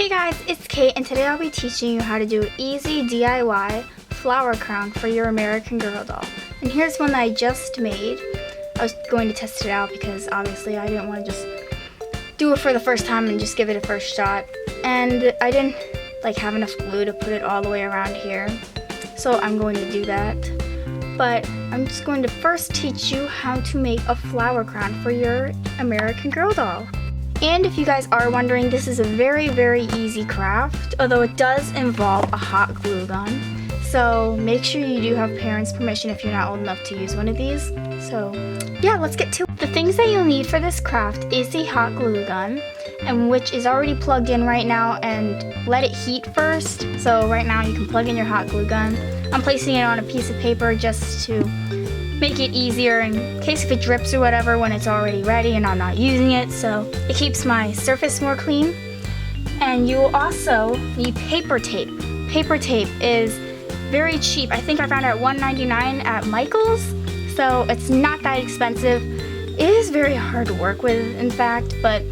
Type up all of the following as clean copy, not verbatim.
Hey guys, it's Kate, and today I'll be teaching you how to do an easy DIY flower crown for your American Girl doll. And here's one that I just made. I was going to test it out because obviously I didn't want to just do it for the first time and just give it a first shot. And I didn't have enough glue to put it all the way around here. So I'm going to do that. But I'm just going to first teach you how to make a flower crown for your American Girl doll. And if you guys are wondering, this is a very, very easy craft, although it does involve a hot glue gun. So make sure you do have parents' permission if you're not old enough to use one of these. So yeah, let's get to it. The things that you'll need for this craft is the hot glue gun, and which is already plugged in right now, and let it heat first. So right now you can plug in your hot glue gun. I'm placing it on a piece of paper just to make it easier in case if it drips or whatever when it's already ready and I'm not using it, so it keeps my surface more clean. And you will also need paper tape. Paper tape is very cheap. I think I found it at $1.99 at Michael's, so it's not that expensive. It is very hard to work with, in fact, but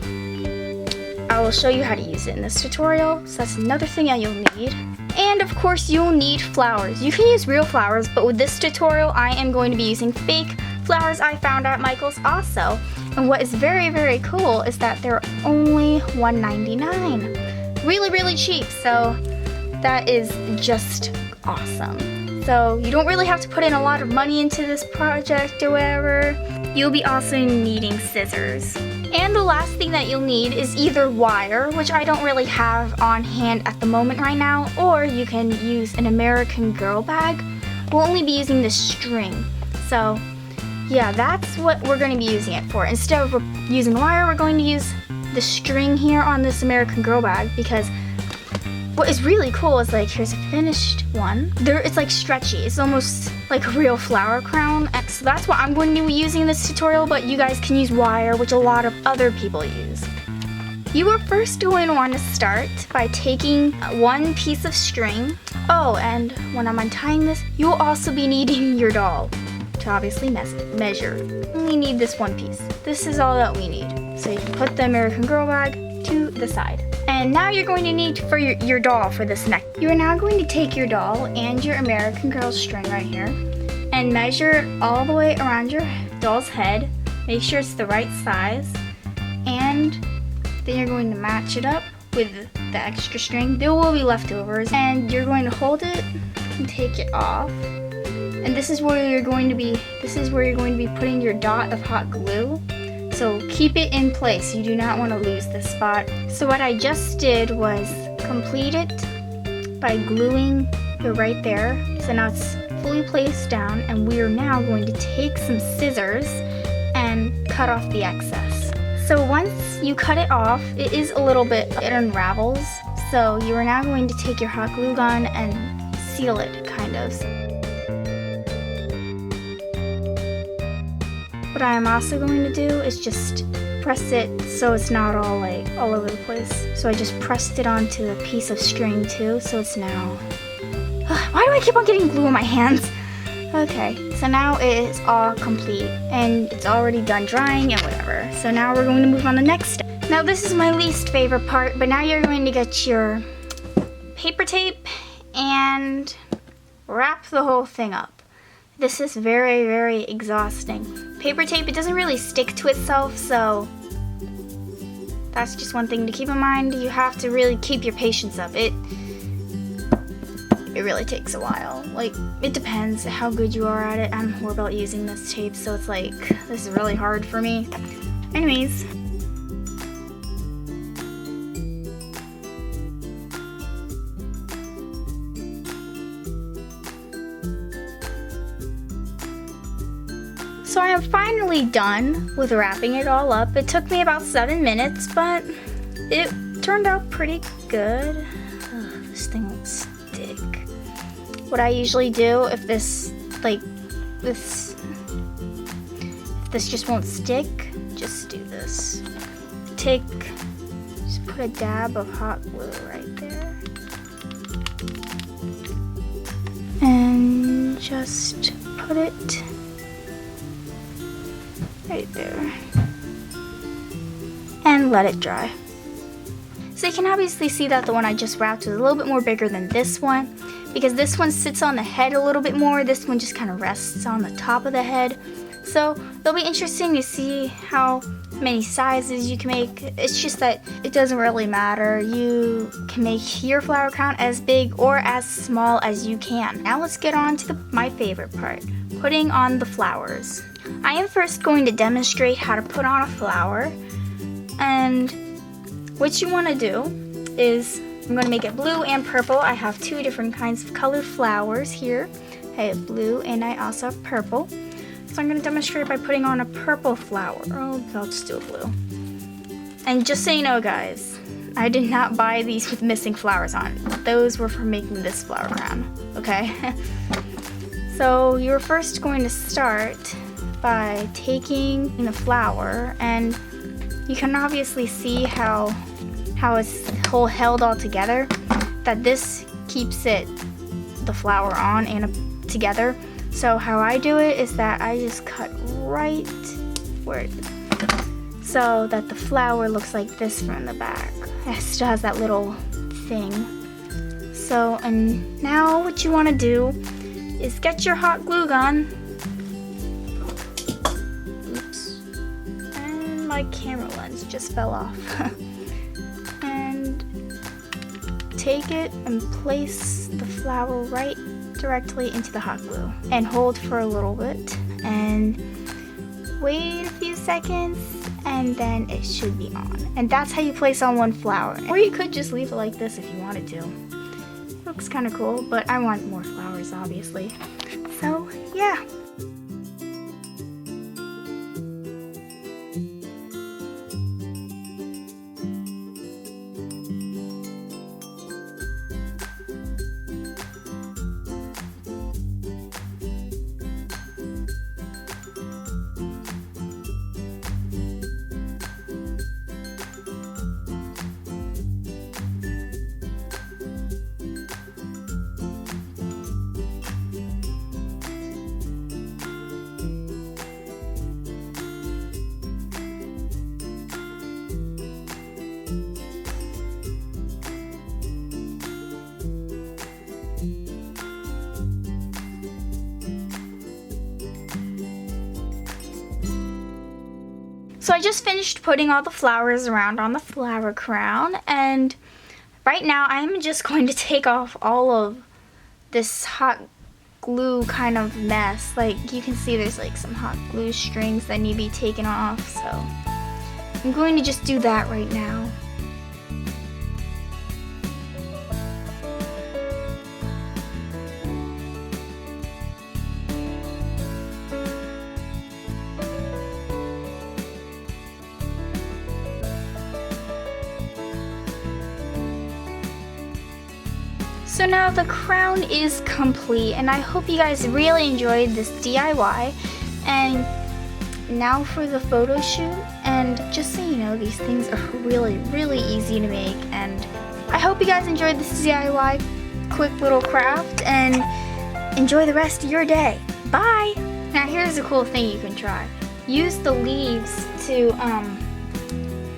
I will show you how to use it in this tutorial. So that's another thing that you'll need. And of course you'll need flowers. You can use real flowers, but with this tutorial I am going to be using fake flowers I found at Michael's also. And what is very, very cool is that they're only $1.99. Really, really cheap, so that is just awesome. So you don't really have to put in a lot of money into this project or whatever. You'll be also needing scissors. And the last thing that you'll need is either wire, which I don't really have on hand at the moment right now, or you can use an American Girl bag. We'll only be using the string. So yeah, that's what we're going to be using it for. Instead of using wire, we're going to use the string here on this American Girl bag, because what is really cool is here's a finished one. It's like stretchy. It's almost like a real flower crown. And so that's what I'm going to be using in this tutorial, but you guys can use wire, which a lot of other people use. You are first going to want to start by taking one piece of string. Oh, and when I'm untying this, you'll also be needing your doll to obviously measure. We only need this one piece. This is all that we need. So you can put the American Girl bag to the side. And now you're going to need for your doll for this neck. You are now going to take your doll and your American Girl string right here and measure it all the way around your doll's head. Make sure it's the right size. And then you're going to match it up with the extra string. There will be leftovers. And you're going to hold it and take it off. And this is where you're going to be putting your dot of hot glue. So keep it in place. You do not want to lose this spot. So what I just did was complete it by gluing it right there. So now it's fully placed down, and we are now going to take some scissors and cut off the excess. So once you cut it off, it unravels. So you are now going to take your hot glue gun and seal it, kind of. What I am also going to do is just press it so it's not all over the place. So I just pressed it onto a piece of string too, so it's now... Why do I keep on getting glue on my hands? Okay, so now it is all complete and it's already done drying and whatever. So now we're going to move on to the next step. Now this is my least favorite part, but now you're going to get your paper tape and wrap the whole thing up. This is very, very exhausting. Paper tape, it doesn't really stick to itself, so that's just one thing to keep in mind. You have to really keep your patience up. It really takes a while. It depends how good you are at it. I'm horrible at using this tape, so it's this is really hard for me. Anyways. So I am finally done with wrapping it all up. It took me about 7 minutes, but it turned out pretty good. Ugh, this thing won't stick. What I usually do if this just won't stick, just do this. Just put a dab of hot glue right there. And just put it right there and let it dry. So you can obviously see that the one I just wrapped was a little bit more bigger than this one, because this one sits on the head a little bit more. This one just kind of rests on the top of the head. So it'll be interesting to see how many sizes you can make. It's just that it doesn't really matter. You can make your flower crown as big or as small as you can. Now let's get on to my favorite part, putting on the flowers. I am first going to demonstrate how to put on a flower, and what you want to do is, I'm going to make it blue and purple. I have two different kinds of colored flowers here. I have blue and I also have purple. So I'm going to demonstrate by putting on a purple flower. Oh, I'll just do a blue. And just so you know, guys, I did not buy these with missing flowers on. Those were for making this flower crown, okay? So you're first going to start by taking the flower, and you can obviously see how it's all held all together, that this keeps the flower on and together. So how I do it is that I just cut right where so that the flower looks like this from the back. It still has that little thing. So, and now what you want to do is get your hot glue gun. Oops. And my camera lens just fell off. And take it and place the flower right directly into the hot glue and hold for a little bit and wait a few seconds, and then it should be on. And that's how you place on one flower. Or you could just leave it like this if you wanted to. Looks kind of cool, but I want more flowers obviously. So yeah. So I just finished putting all the flowers around on the flower crown, and right now I'm just going to take off all of this hot glue kind of mess. Like you can see there's like some hot glue strings that need to be taken off, so I'm going to just do that right now. So now the crown is complete, and I hope you guys really enjoyed this DIY. And now for the photo shoot. And just so you know, these things are really easy to make, and I hope you guys enjoyed this DIY quick little craft, and enjoy the rest of your day. Bye! Now here's a cool thing you can try. Use the leaves to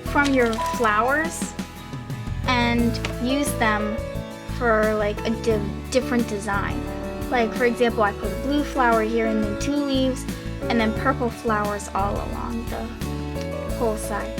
from your flowers and use them for like a different design. Like for example, I put a blue flower here and then two leaves and then purple flowers all along the whole side.